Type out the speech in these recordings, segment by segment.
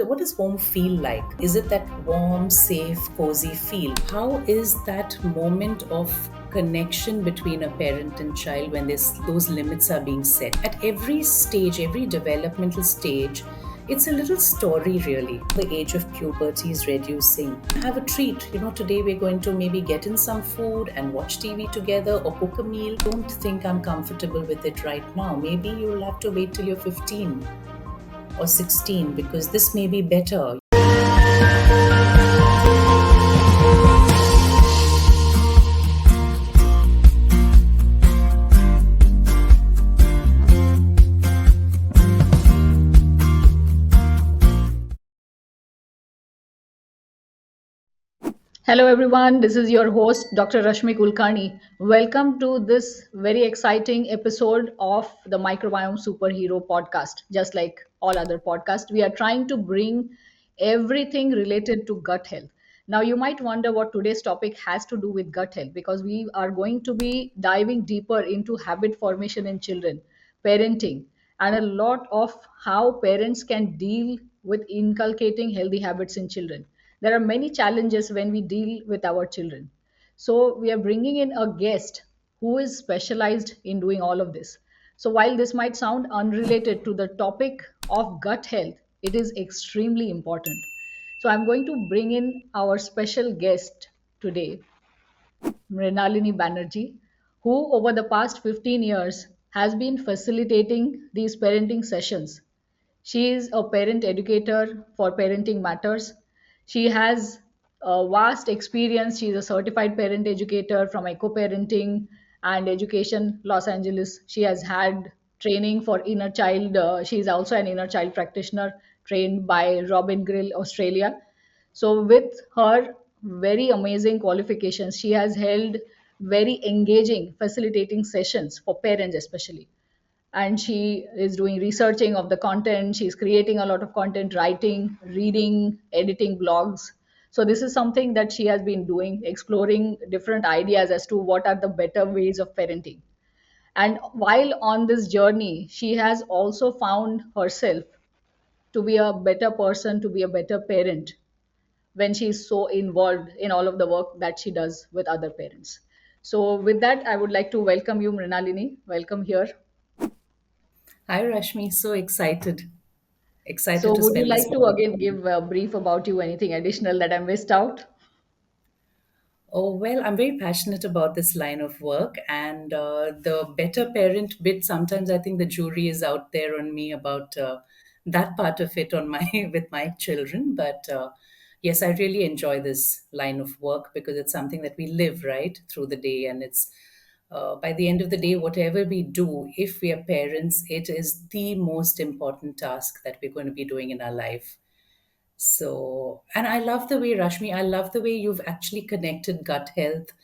what does home feel like? Is it that warm, safe, cozy feel? How is that moment of connection between a parent and child when those limits are being set? At every stage, every developmental stage, it's a little story, really. The age of puberty is reducing. Have a treat. Today we're going to maybe get in some food and watch TV together or cook a meal. Don't think I'm comfortable with it right now. Maybe you'll have to wait till you're 15 or 16 because this may be better. Hello, everyone. This is your host, Dr. Rashmi Kulkarni. Welcome to this very exciting episode of the Microbiome Superhero podcast. Just like all other podcasts, we are trying to bring everything related to gut health. Now, you might wonder what today's topic has to do with gut health because we are going to be diving deeper into habit formation in children, parenting, and a lot of how parents can deal with inculcating healthy habits in children. There are many challenges when we deal with our children. So, we are bringing in a guest who is specialized in doing all of this. So, while this might sound unrelated to the topic of gut health, it is extremely important. So, I'm going to bring in our special guest today, Mrinalini Banerjea, who over the past 15 years has been facilitating these parenting sessions. She is a parent educator for Parenting Matters. She has a vast experience. She is a certified parent educator from Eco Parenting and Education Los Angeles. She has had training for inner child. She is also an inner child practitioner trained by Robin Grill, Australia. So, with her very amazing qualifications, she has held very engaging facilitating sessions for parents, especially. And she is doing researching of the content. She's creating a lot of content, writing, reading, editing blogs. So, this is something that she has been doing, exploring different ideas as to what are the better ways of parenting. And while on this journey, she has also found herself to be a better person, to be a better parent when she's so involved in all of the work that she does with other parents. So, with that, I would like to welcome you, Mrinalini. Welcome here. Hi, Rashmi. So excited. So, Excited to would you spend this like to moment. again give a brief about you, anything additional that I missed out? Oh, well, I'm very passionate about this line of work, and the better parent bit. Sometimes I think the jury is out there on me about that part of it on my with my children. But yes, I really enjoy this line of work because it's something that we live right through the day, and it's by the end of the day, whatever we do, if we are parents, it is the most important task that we're going to be doing in our life. So, and I love the way, Rashmi, I love the way you've actually connected gut health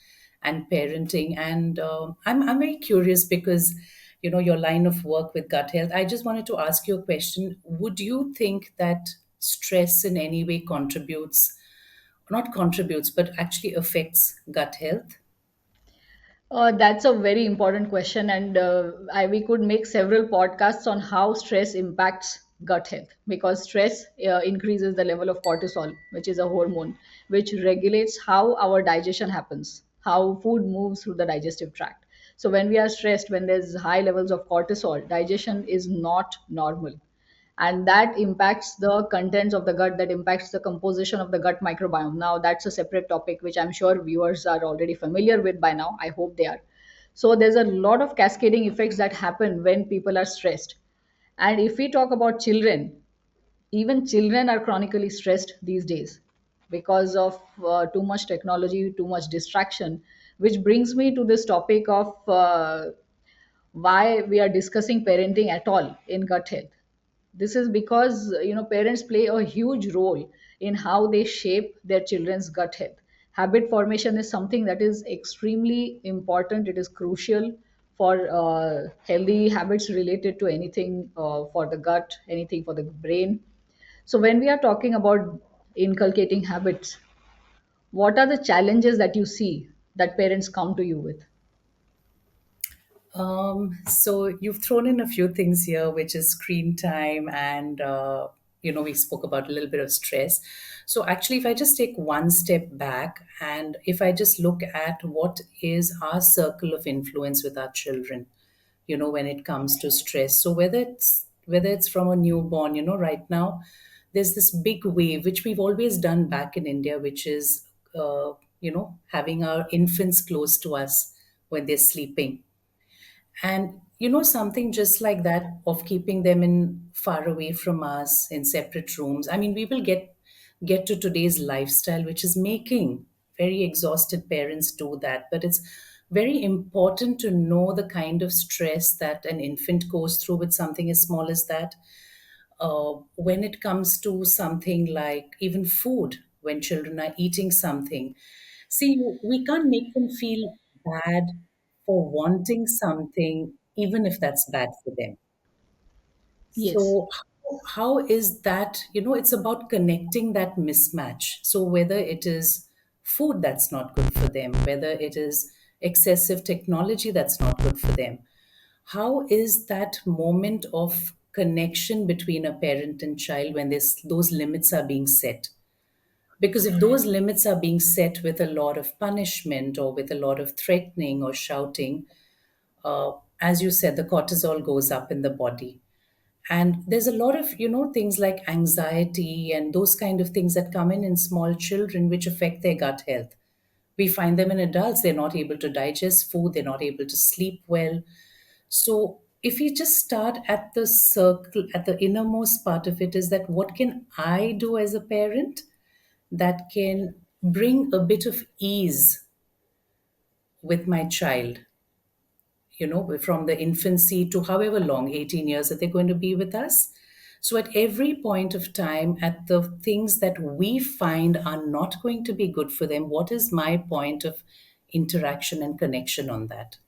and parenting. And I'm very curious because, your line of work with gut health. I just wanted to ask you a question. Would you think that stress in any way contributes, not contributes, but actually affects gut health? That's a very important question, and we could make several podcasts on how stress impacts gut health because stress increases the level of cortisol, which is a hormone which regulates how our digestion happens, how food moves through the digestive tract. So, when we are stressed, when there's high levels of cortisol, digestion is not normal, and that impacts the contents of the gut, that impacts the composition of the gut microbiome. Now, that's a separate topic which I'm sure viewers are already familiar with by now. I hope they are. So there's a lot of cascading effects that happen when people are stressed. And if we talk about children, even children are chronically stressed these days because of too much technology, too much distraction, which brings me to this topic of why we are discussing parenting at all in gut health. This is because parents play a huge role in how they shape their children's gut health. Habit formation is something that is extremely important. It is crucial for healthy habits related to anything for the gut, anything for the brain. So when we are talking about inculcating habits, what are the challenges that you see that parents come to you with? So you've thrown in a few things here, which is screen time and we spoke about a little bit of stress. So actually, if I just take one step back and if I just look at what is our circle of influence with our children, when it comes to stress. So whether it's from a newborn, right now there's this big wave which we've always done back in India, which is having our infants close to us when they're sleeping. And something just like that, of keeping them in far away from us in separate rooms. I mean, we will get to today's lifestyle, which is making very exhausted parents do that. But it's very important to know the kind of stress that an infant goes through with something as small as that. When it comes to something like even food, when children are eating something, see, we can't make them feel bad for wanting something, even if that's bad for them. Yes. So, how is that? It's about connecting that mismatch. So, whether it is food that's not good for them, whether it is excessive technology that's not good for them, how is that moment of connection between a parent and child when those limits are being set? Because if those limits are being set with a lot of punishment or with a lot of threatening or shouting, as you said, the cortisol goes up in the body. And there's a lot of, things like anxiety and those kind of things that come in small children, which affect their gut health. We find them in adults, they're not able to digest food, they're not able to sleep well. So if you just start at the circle, at the innermost part of it, is that what can I do as a parent that can bring a bit of ease with my child, from the infancy to however long, 18 years that they're going to be with us. So at every point of time, at the things that we find are not going to be good for them, what is my point of interaction and connection on that?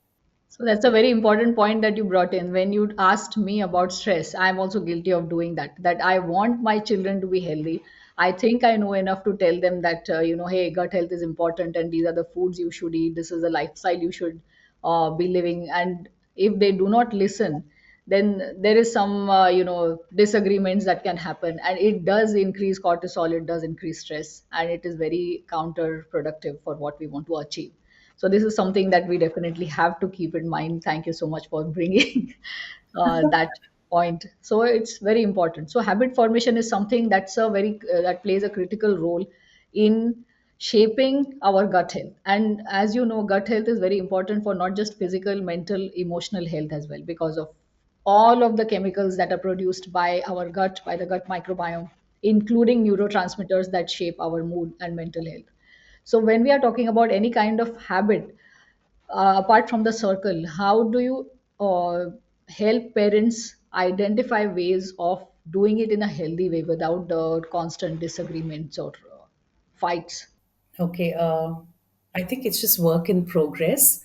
So that's a very important point that you brought in. When you asked me about stress, I'm also guilty of doing that. That I want my children to be healthy. I think I know enough to tell them that hey, gut health is important, and these are the foods you should eat. This is the lifestyle you should be living. And if they do not listen, then there is some disagreements that can happen, and it does increase cortisol. It does increase stress, and it is very counterproductive for what we want to achieve. So this is something that we definitely have to keep in mind. Thank you so much for bringing that point. So it's very important. So habit formation is something that's a very that plays a critical role in shaping our gut health. And as you know, gut health is very important for not just physical, mental, emotional health as well, because of all of the chemicals that are produced by our gut, by the gut microbiome, including neurotransmitters that shape our mood and mental health. So when we are talking about any kind of habit, apart from the circle, how do you help parents identify ways of doing it in a healthy way without the constant disagreements or fights? Okay, I think it's just work in progress,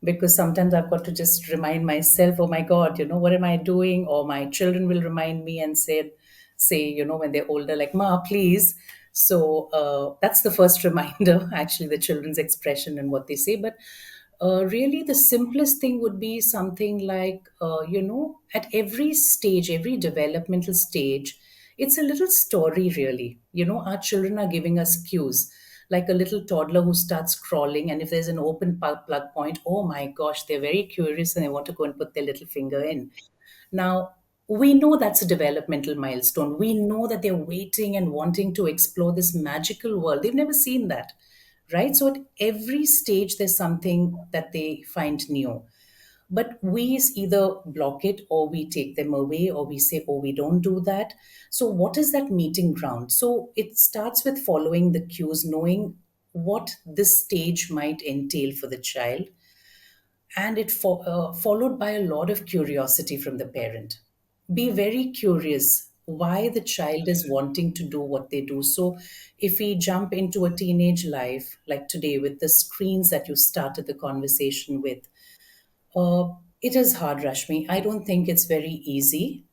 because sometimes I've got to just remind myself, oh my God, what am I doing? Or my children will remind me and say, when they're older, like, Ma, please. So that's the first reminder, actually, the children's expression and what they say. But really, the simplest thing would be something like, at every stage, every developmental stage, it's a little story, really. Our children are giving us cues, like a little toddler who starts crawling. And if there's an open plug point, oh my gosh, they're very curious and they want to go and put their little finger in. Now, we know that's a developmental milestone. We know that they're waiting and wanting to explore this magical world. They've never seen that, right? So at every stage, there's something that they find new. But we either block it or we take them away or we say, oh, we don't do that. So, what is that meeting ground? So, it starts with following the cues, knowing what this stage might entail for the child, and followed by a lot of curiosity from the parent. Be very curious why the child is wanting to do what they do. So if we jump into a teenage life like today with the screens that you started the conversation with, uh, it is hard, Rashmi. I don't think it's very easy.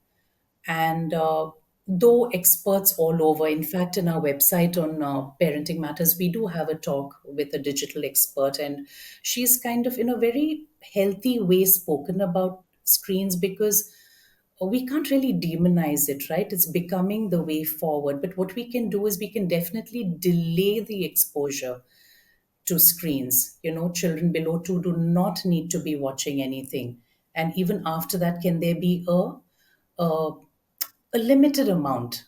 And though experts all over, in fact, in our website on Parenting Matters, we do have a talk with a digital expert, and she's kind of in a very healthy way spoken about screens, because we can't really demonize it, right? It's becoming the way forward. But what we can do is we can definitely delay the exposure to screens. Children below 2 do not need to be watching anything. And even after that, can there be a, a limited amount,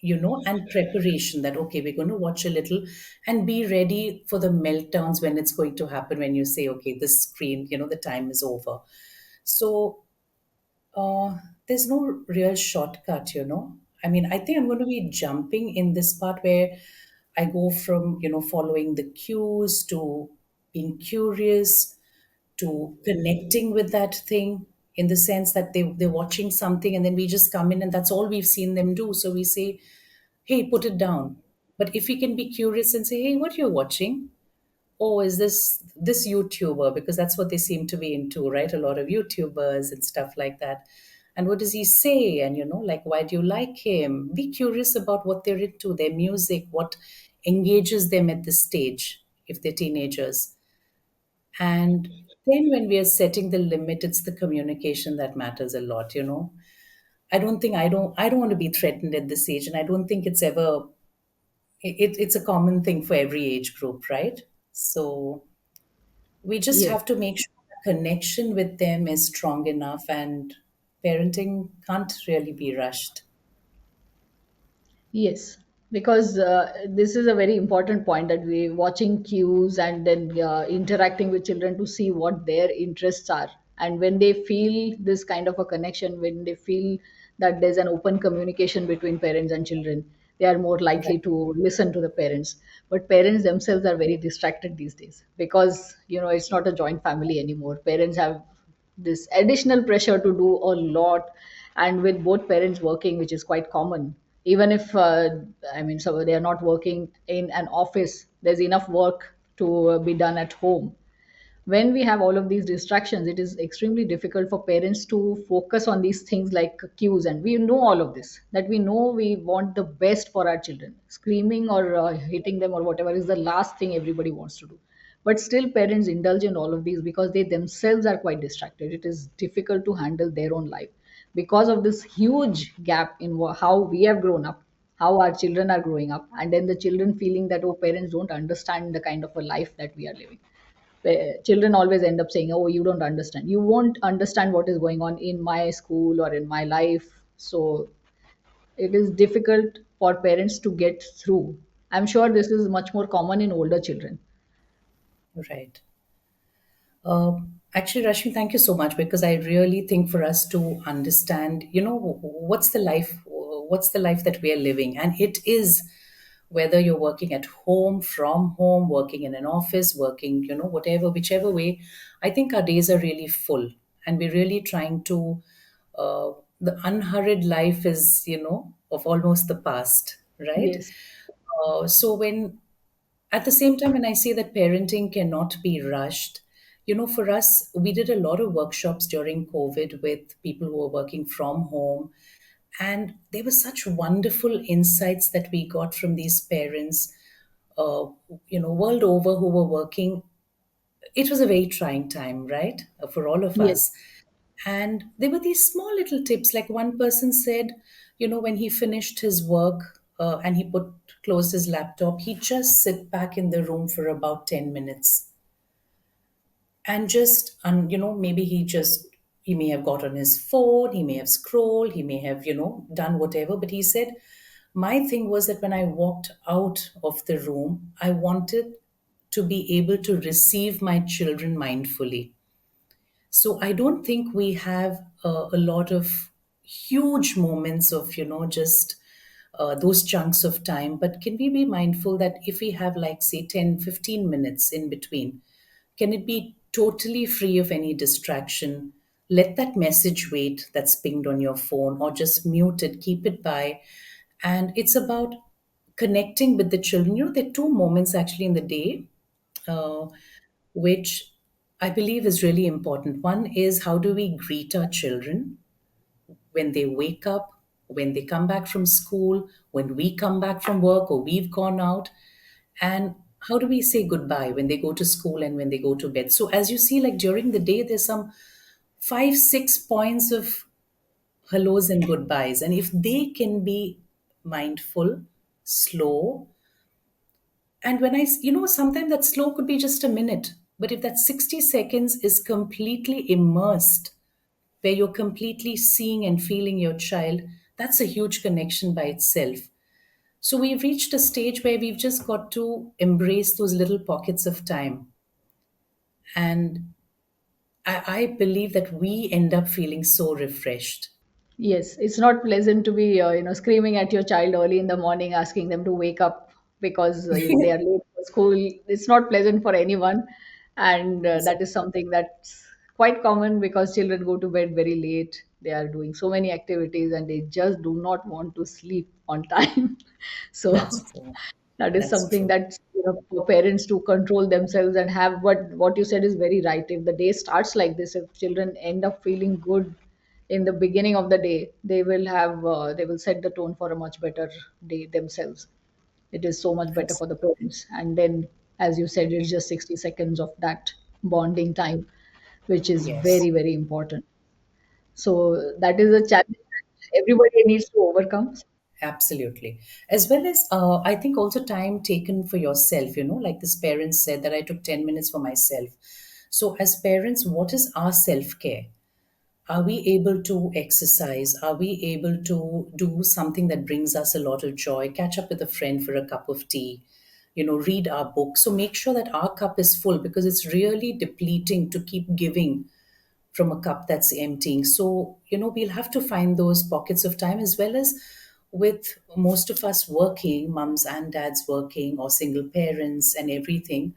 and preparation that, okay, we're going to watch a little and be ready for the meltdowns when it's going to happen, when you say, okay, this screen, the time is over. So there's no real shortcut. I mean, I think I'm going to be jumping in this part where I go from, following the cues to being curious to connecting with that thing, in the sense that they're watching something and then we just come in and that's all we've seen them do. So we say, hey, put it down. But if we can be curious and say, hey, what you're watching? Oh, is this YouTuber? Because that's what they seem to be into, right? A lot of YouTubers and stuff like that. And what does he say? And like, why do you like him? Be curious about what they're into, their music, what engages them at this stage if they're teenagers. And then when we are setting the limit, it's the communication that matters a lot. I don't want to be threatened at this age, and I don't think it's ever it's a common thing for every age group, right? So we just Yes. have to make sure the connection with them is strong enough, and parenting can't really be rushed. Yes, because this is a very important point that we watching cues and then interacting with children to see what their interests are. And when they feel this kind of a connection, when they feel that there's an open communication between parents and children, they are more Right. likely to listen to the parents. But parents themselves are very distracted these days because it's not a joint family anymore. Parents have this additional pressure to do a lot, and with both parents working, which is quite common, even if so they are not working in an office, there's enough work to be done at home. When we have all of these distractions, it is extremely difficult for parents to focus on these things like cues. And we know all of this, that we know we want the best for our children. Screaming or hitting them or whatever is the last thing everybody wants to do. But still, parents indulge in all of these because they themselves are quite distracted. It is difficult to handle their own life because of this huge gap in how we have grown up, how our children are growing up, and then the children feeling that, oh, parents don't understand the kind of a life that we are living. Children always end up saying, oh, you don't understand, you won't understand what is going on in my school or in my life. So it is difficult for parents to get through. I'm sure this is much more common in older children. Right. Actually, Rashmi, thank you so much, because I really think for us to understand, what's the life that we are living, and it is, whether you're working at home, from home, working in an office, working, whatever, whichever way, I think our days are really full, and we're really trying to. The unhurried life is, of almost the past, right? Yes. So when at the same time, when I say that parenting cannot be rushed, for us, we did a lot of workshops during COVID with people who were working from home. And there were such wonderful insights that we got from these parents, uh, world over, who were working. It was a very trying time, right, for all of Yes. us. And there were these small little tips. Like one person said, when he finished his work and he closed his laptop, he just sit back in the room for about 10 minutes and just, maybe he may have got on his phone, he may have scrolled, he may have, done whatever. But he said, my thing was that when I walked out of the room, I wanted to be able to receive my children mindfully. So I don't think we have a lot of huge moments of, just those chunks of time. But can we be mindful that if we have, like, say, 10, 15 minutes in between, can it be totally free of any distraction? Let that message wait that's pinged on your phone, or just mute it, keep it by. And it's about connecting with the children. There are two moments actually in the day, uh, which I believe is really important. One is, how do we greet our children when they wake up, when they come back from school, when we come back from work or we've gone out? And how do we say goodbye when they go to school and when they go to bed? So, as you see, like during the day, there's some 5, 6 points of hellos and goodbyes. And if they can be mindful, slow, and sometimes that slow could be just a minute, but if that 60 seconds is completely immersed, where you're completely seeing and feeling your child, that's a huge connection by itself. So we've reached a stage where we've just got to embrace those little pockets of time. And I believe that we end up feeling so refreshed. Yes, it's not pleasant to be, screaming at your child early in the morning, asking them to wake up because they are late for school. It's not pleasant for anyone, and that is something that's quite common because children go to bed very late. They are doing so many activities, and they just do not want to sleep on time. So That's true. that is That's something true. that for parents to control themselves and have what you said is very right. If the day starts like this, if children end up feeling good in the beginning of the day, they will set the tone for a much better day themselves. It is so much better That's for the parents. And then, as you said, it's just 60 seconds of that bonding time, which is yes. very, very important. So that is a challenge that everybody needs to overcome. Absolutely. As well as, I think also time taken for yourself, like this parent said that I took 10 minutes for myself. So, as parents, what is our self care? Are we able to exercise? Are we able to do something that brings us a lot of joy? Catch up with a friend for a cup of tea, read our book. So, make sure that our cup is full because it's really depleting to keep giving from a cup that's emptying. So, we'll have to find those pockets of time as well as with most of us working, mums and dads working, or single parents and everything.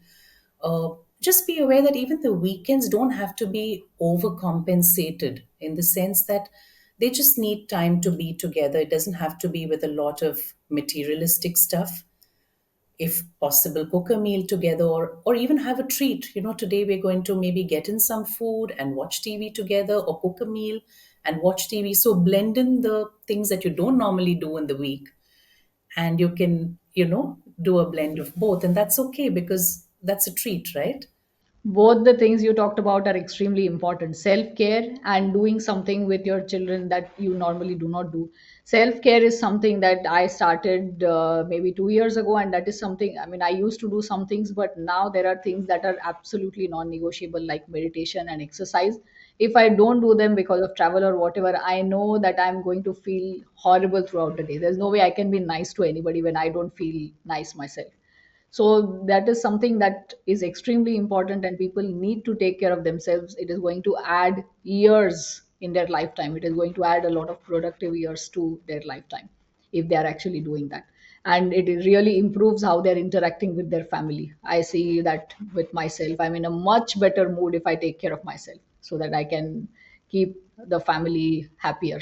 Uh, just be aware that even the weekends don't have to be overcompensated in the sense that they just need time to be together. It doesn't have to be with a lot of materialistic stuff. If possible, cook a meal together, or even have a treat. Today we're going to maybe get in some food and watch TV together, or cook a meal and watch TV. So blend in the things that you don't normally do in the week, and you can, do a blend of both. And that's okay because that's a treat, right? Both the things you talked about are extremely important: self care and doing something with your children that you normally do not do. Self care is something that I started maybe 2 years ago, and that is something, I mean, I used to do some things, but now there are things that are absolutely non negotiable, like meditation and exercise. If I don't do them because of travel or whatever, I know that I'm going to feel horrible throughout the day. There's no way I can be nice to anybody when I don't feel nice myself. So that is something that is extremely important, and people need to take care of themselves. It is going to add years in their lifetime. It is going to add a lot of productive years to their lifetime if they are actually doing that. And it really improves how they're interacting with their family. I see that with myself. I'm in a much better mood if I take care of myself so that I can keep the family happier.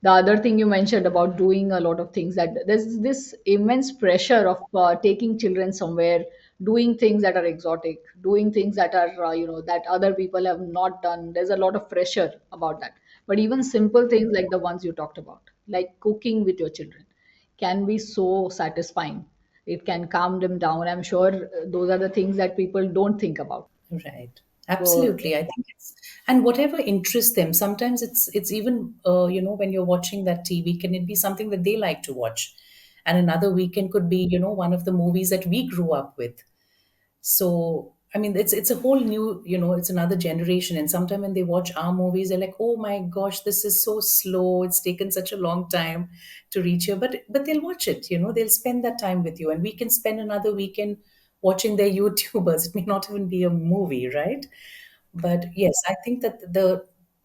The other thing you mentioned about doing a lot of things, that there's this immense pressure of taking children somewhere, doing things that are exotic, doing things that are that other people have not done. There's a lot of pressure about that. But even simple things like the ones you talked about, like cooking with your children, can be so satisfying. It can calm them down. I'm sure those are the things that people don't think about. Right. So Absolutely. I think it's, and whatever interests them. Sometimes it's even when you're watching that TV, can it be something that they like to watch? And another weekend could be, one of the movies that we grew up with. So I mean, it's a whole new, it's another generation. And sometimes when they watch our movies, they're like, "Oh my gosh, this is so slow. It's taken such a long time to reach here." But they'll watch it. They'll spend that time with you, and we can spend another weekend watching their YouTubers. It may not even be a movie, right? But yes, I think that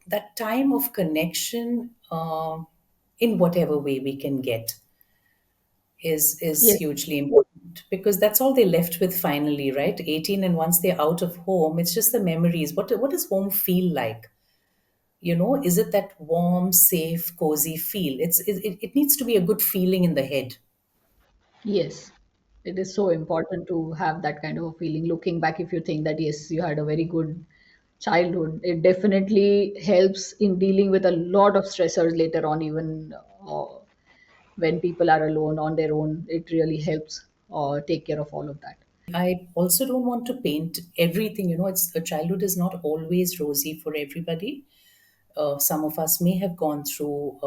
that time of connection, in whatever way we can get, is yes. hugely important because that's all they're left with finally, right? 18, and once they're out of home, it's just the memories. What does home feel like? Is it that warm, safe, cozy feel? It needs to be a good feeling in the head. Yes, it is so important to have that kind of a feeling. Looking back, if you think that yes, you had a very good childhood, it definitely helps in dealing with a lot of stressors later on, even when people are alone on their own. It really helps take care of all of that. I also don't want to paint everything. It's a childhood is not always rosy for everybody. some of us may have gone through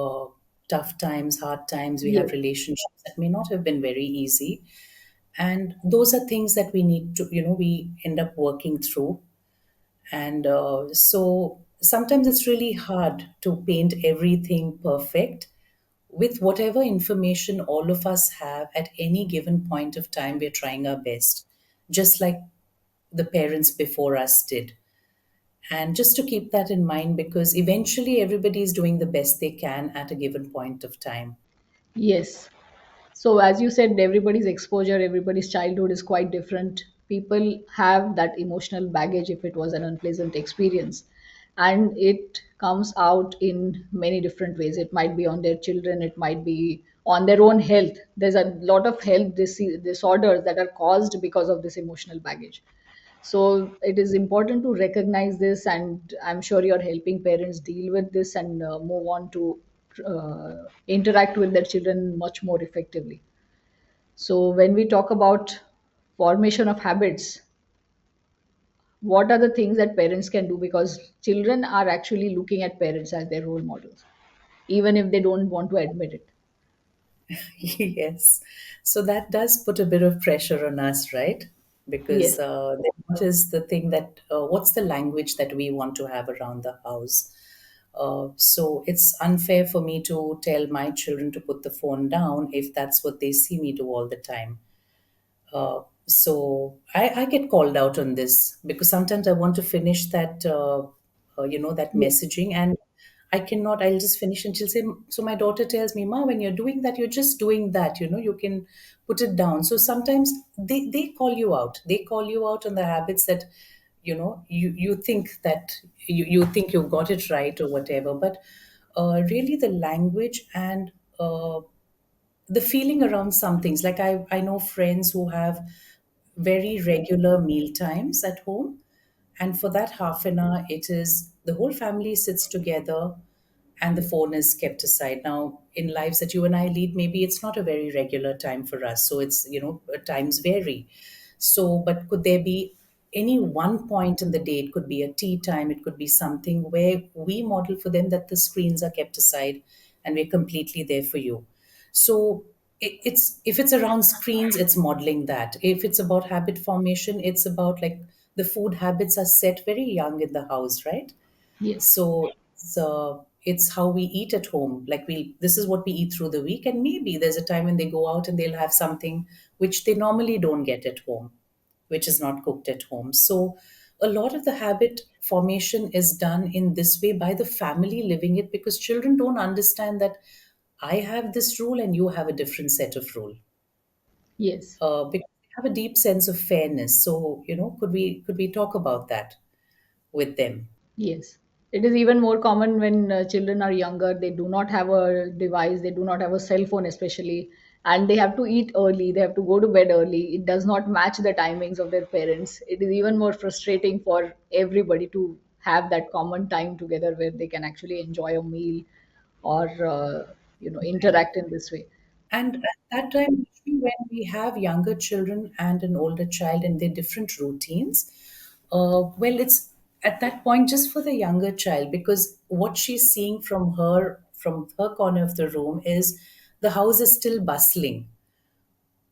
tough times, hard times. We have Yes. relationships that may not have been very easy. And those are things that we need to, we end up working through. And so sometimes it's really hard to paint everything perfect. With whatever information all of us have at any given point of time, we're trying our best, just like the parents before us did. And just to keep that in mind, because eventually everybody is doing the best they can at a given point of time. Yes. So, as you said, everybody's exposure, everybody's childhood is quite different. People have that emotional baggage if it was an unpleasant experience. And it comes out in many different ways. It might be on their children, it might be on their own health. There's a lot of health disorders that are caused because of this emotional baggage. So it is important to recognize this, and I'm sure you're helping parents deal with this and move on to interact with their children much more effectively. So when we talk about formation of habits, what are the things that parents can do? Because children are actually looking at parents as their role models, even if they don't want to admit it. Yes. So that does put a bit of pressure on us, right? Because Yes, then what is the thing that, what's the language that we want to have around the house? So it's unfair for me to tell my children to put the phone down if that's what they see me do all the time. So I get called out on this because sometimes I want to finish that, that yes, messaging, and I cannot. I'll just finish and she'll say, so my daughter tells me, Ma, when you're doing that, you're just doing that, you can put it down. So sometimes they call you out. They call you out on the habits that, you think that you think you've got it right or whatever. But really the language and the feeling around some things, like I know friends who have very regular meal times at home, and for that half an hour it is the whole family sits together and the phone is kept aside. Now in lives that you and I lead, maybe it's not a very regular time for us, so it's, times vary. So but could there be any one point in the day, it could be a tea time, it could be something where we model for them that the screens are kept aside and we're completely there for you. So it's, if it's around screens, it's modeling that. If it's about habit formation, it's about like the food habits are set very young in the house, right? yes, So it's how we eat at home. Like this is what we eat through the week, and maybe there's a time when they go out and they'll have something which they normally don't get at home, which is not cooked at home. So a lot of the habit formation is done in this way by the family living it, because children don't understand that I have this rule and you have a different set of rule. yes. Because they have a deep sense of fairness. So, could we talk about that with them? Yes, it is even more common when children are younger. They do not have a device, they do not have a cell phone, especially, and they have to eat early, they have to go to bed early. It does not match the timings of their parents. It is even more frustrating for everybody to have that common time together where they can actually enjoy a meal or interact in this way. And at that time, usually when we have younger children and an older child and their different routines, well, it's at that point just for the younger child, because what she's seeing from her corner of the room is the house is still bustling,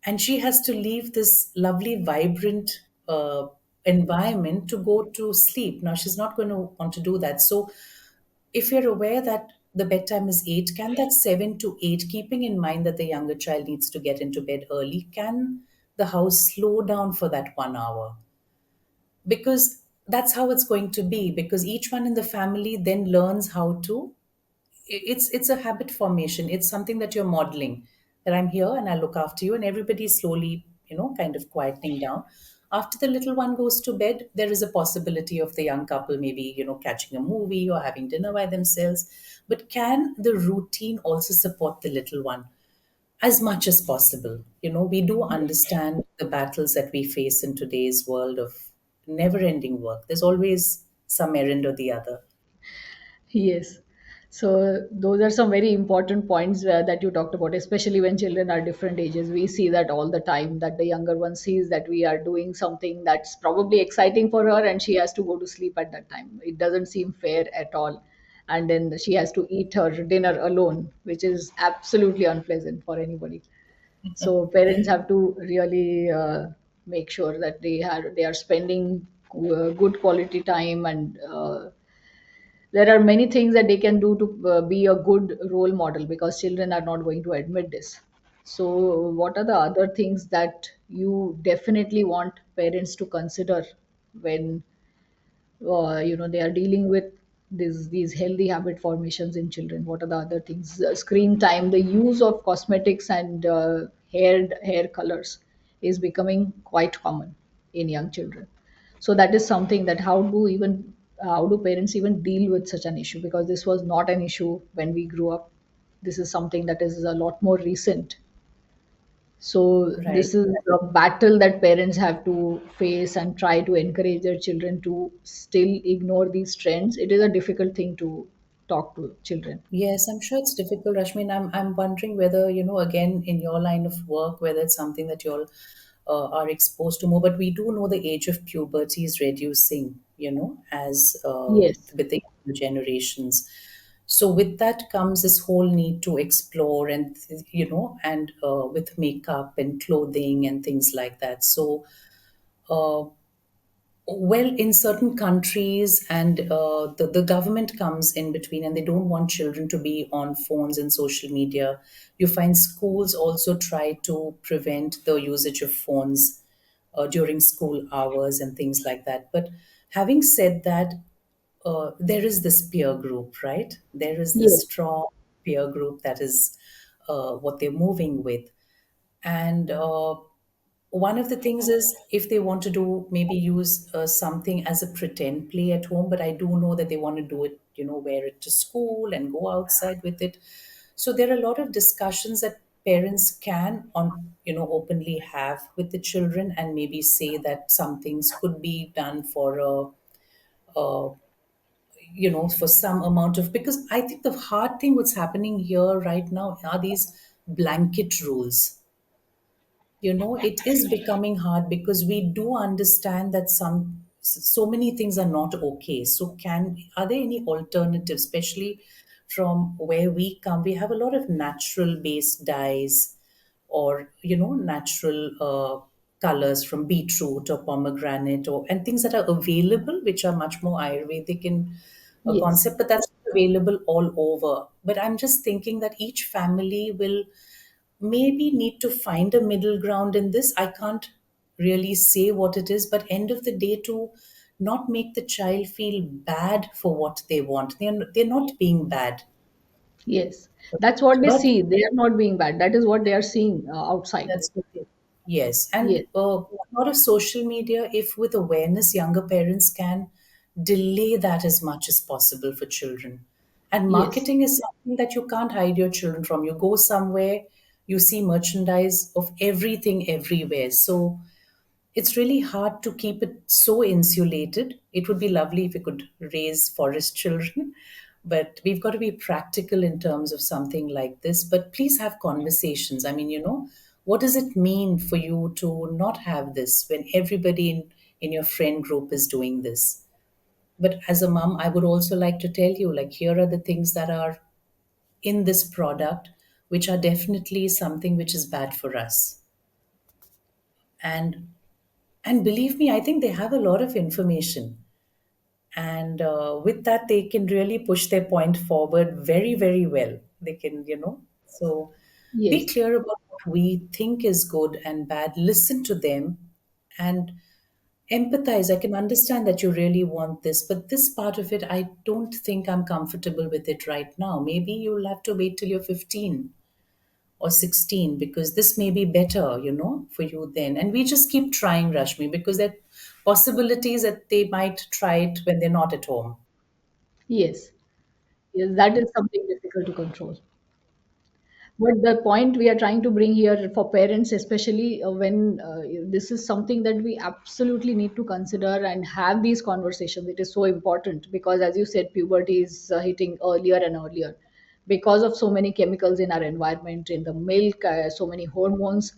and she has to leave this lovely, vibrant environment to go to sleep. Now, she's not going to want to do that. So, if you're aware that the bedtime is 8, can that 7 to 8, keeping in mind that the younger child needs to get into bed early, can the house slow down for that 1 hour? Because that's how it's going to be, because each one in the family then learns how to, it's a habit formation. It's something that you're modeling, that I'm here and I look after you, and everybody's slowly, kind of quietening down. After the little one goes to bed, there is a possibility of the young couple maybe, catching a movie or having dinner by themselves. But can the routine also support the little one as much as possible? We do understand the battles that we face in today's world of never ending work. There's always some errand or the other. Yes. So those are some very important points that you talked about, especially when children are different ages. We see that all the time, that the younger one sees that we are doing something that's probably exciting for her and she has to go to sleep at that time. It doesn't seem fair at all. and then she has to eat her dinner alone, which is absolutely unpleasant for anybody. So parents have to really make sure that they are spending good quality time, and there are many things that they can do to be a good role model, because children are not going to admit this. So what are the other things that you definitely want parents to consider when they are dealing with these healthy habit formations in children? What are the other things? Screen time, the use of cosmetics and hair colors is becoming quite common in young children. So that is something that how do parents even deal with such an issue, because this was not an issue when we grew up. This is something that is a lot more recent. So Right. this is a battle that parents have to face and try to encourage their children to still ignore these trends. It is a difficult thing to talk to children. Yes, I'm sure it's difficult, Rashmi. And I'm wondering whether, again, in your line of work, whether it's something that you all are exposed to more. But we do know the age of puberty is reducing, as Yes, with the younger generations. So with that comes this whole need to explore and with makeup and clothing and things like that. So uh, well, in certain countries, and the government comes in between, and they don't want children to be on phones and social media. You find schools also try to prevent the usage of phones during school hours and things like that. But having said that, there is this peer group, right? There is this yes, strong peer group that is what they're moving with. And one of the things is if they want to do maybe use something as a pretend play at home, but I do know that they want to do it, wear it to school and go outside with it. So there are a lot of discussions that parents can openly have with the children, and maybe say that some things could be done for for some amount of, because I think the hard thing what's happening here right now are these blanket rules. It is becoming hard because we do understand that so many things are not okay. So are there any alternatives, especially from where we come? We have a lot of natural based dyes, or natural colors from beetroot or pomegranate, or and things that are available, which are much more ayurvedic in a yes, concept, but that's available all over. But I'm just thinking that each family will maybe need to find a middle ground in this. I can't really say what it is, but end of the day, to not make the child feel bad for what they want. They're not being bad, yes. That's what they but see. They are not being bad. That is what they are seeing outside. that's okay. Yes, and Yes, a lot of social media, if with awareness, younger parents can delay that as much as possible for children. And yes, marketing is something that you can't hide your children from. You go somewhere, you see merchandise of everything everywhere. So it's really hard to keep it so insulated. It would be lovely if we could raise forest children, but we've got to be practical in terms of something like this. But please have conversations. I mean, what does it mean for you to not have this when everybody in your friend group is doing this? But as a mom, I would also like to tell you, like, here are the things that are in this product, which are definitely something which is bad for us. And and believe me, I think they have a lot of information, and with that they can really push their point forward very, very well. They can, so be yes, clear about what we think is good and bad, listen to them, and empathize. I can understand that you really want this, but this part of it, I don't think I'm comfortable with it right now. Maybe you'll have to wait till you're 15 or 16, because this may be better, for you then. And we just keep trying, Rashmi, because there are possibilities that they might try it when they're not at home. yes, yes. That is something difficult to control. But the point we are trying to bring here for parents, especially when this is something that we absolutely need to consider and have these conversations. It is so important because, as you said, puberty is hitting earlier and earlier because of so many chemicals in our environment, in the milk, so many hormones.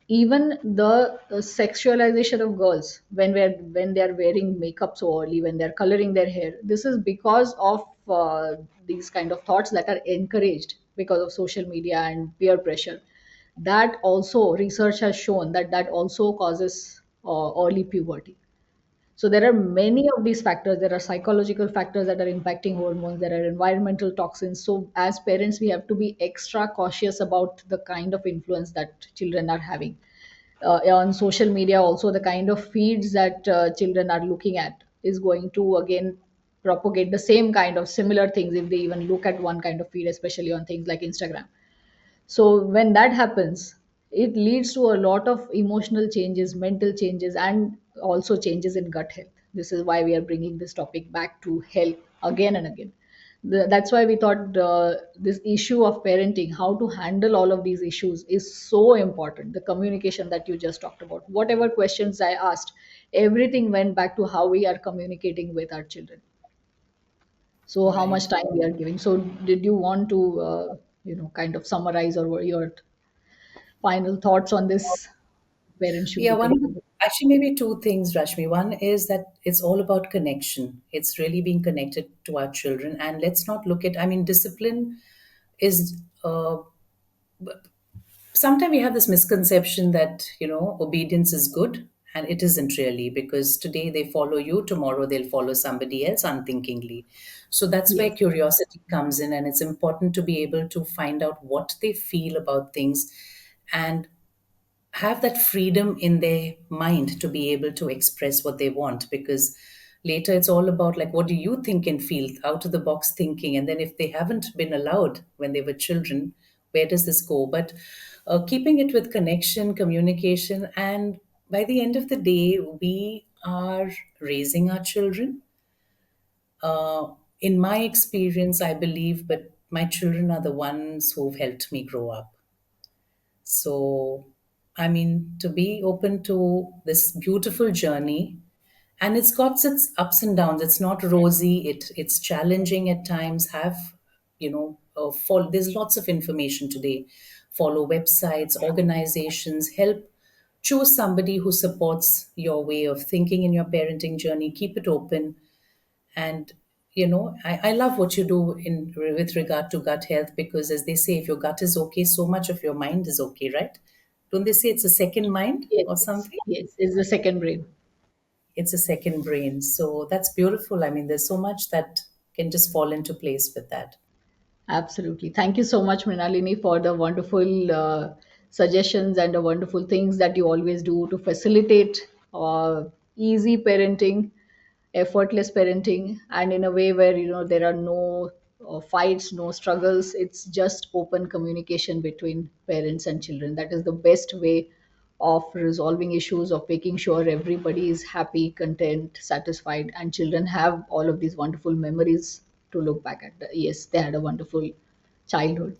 Even the sexualization of girls when they're wearing makeup so early, when they're coloring their hair, this is because of these kind of thoughts that are encouraged because of social media and peer pressure. That also, research has shown that that also causes early puberty. So there are many of these factors. There are psychological factors that are impacting hormones. There are environmental toxins. So as parents, we have to be extra cautious about the kind of influence that children are having. On social media, also the kind of feeds that children are looking at is going to again propagate the same kind of similar things if they even look at one kind of feed, especially on things like Instagram. So when that happens, it leads to a lot of emotional changes, mental changes, and also changes in gut health. This is why we are bringing this topic back to health again and again. That's why we thought this issue of parenting, how to handle all of these issues, is so important. The communication that you just talked about, whatever questions I asked, everything went back to how we are communicating with our children. So how much Right. time we are giving. So did you want to kind of summarize, or what your final thoughts on this? Parents should Yeah, be one considered. actually maybe two things, Rashmi. One is that it's all about connection. It's really being connected to our children, and let's not look at. I mean, discipline is. Sometimes we have this misconception that obedience is good, and it isn't really, because today they follow you, tomorrow they'll follow somebody else unthinkingly. So that's where Yes, curiosity comes in, and it's important to be able to find out what they feel about things and have that freedom in their mind to be able to express what they want, because later it's all about like, what do you think and feel, out of the box thinking. And then if they haven't been allowed when they were children, where does this go? But keeping it with connection, communication, and by the end of the day we are raising our children. In my experience, I believe, but my children are the ones who've helped me grow up. So, I mean, to be open to this beautiful journey, and it's got its ups and downs. It's not rosy. It's challenging at times. There's lots of information today. Follow websites, organizations, help choose somebody who supports your way of thinking in your parenting journey. Keep it open, and I love what you do in with regard to gut health, because as they say, if your gut is okay, so much of your mind is okay, right? Don't they say it's a second mind yes, or yes, something? yes. It's the second brain. It's a second brain. So that's beautiful. I mean, there's so much that can just fall into place with that. Absolutely. Thank you so much, Mrinalini, for the wonderful suggestions and the wonderful things that you always do to facilitate easy parenting, effortless parenting, and in a way where there are no fights, no struggles. It's just open communication between parents and children. That is the best way of resolving issues, of making sure everybody is happy, content, satisfied, and children have all of these wonderful memories to look back at. Yes, they had a wonderful childhood.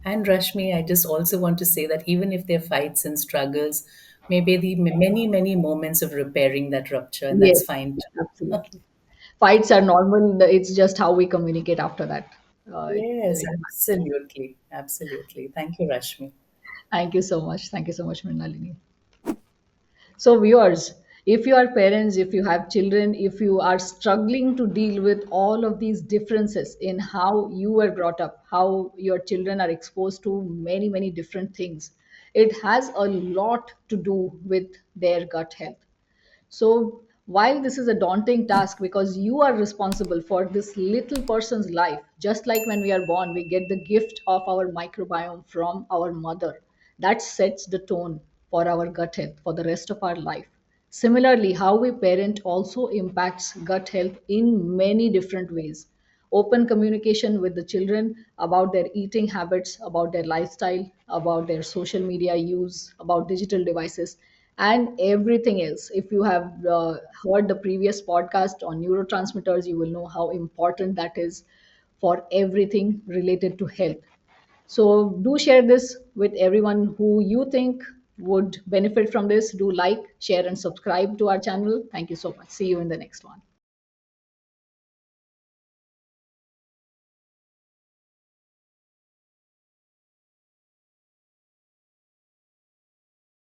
And Rashmi, I just also want to say that even if there are fights and struggles, maybe the many, many moments of repairing that rupture, and Yes, that's fine too. absolutely. Fights are normal. It's just how we communicate after that. Yes, absolutely. Absolutely. Thank you, Rashmi. Thank you so much. Thank you so much, Mrinalini. So, viewers, if you are parents, if you have children, if you are struggling to deal with all of these differences in how you were brought up, how your children are exposed to many, many different things, it has a lot to do with their gut health. So, while this is a daunting task because you are responsible for this little person's life, just like when we are born, we get the gift of our microbiome from our mother. That sets the tone for our gut health for the rest of our life. Similarly, how we parent also impacts gut health in many different ways. Open communication with the children about their eating habits, about their lifestyle, about their social media use, about digital devices, and everything else. If you have heard the previous podcast on neurotransmitters, you will know how important that is for everything related to health. So, do share this with everyone who you think would benefit from this. Do like, share, and subscribe to our channel. Thank you so much. See you in the next one.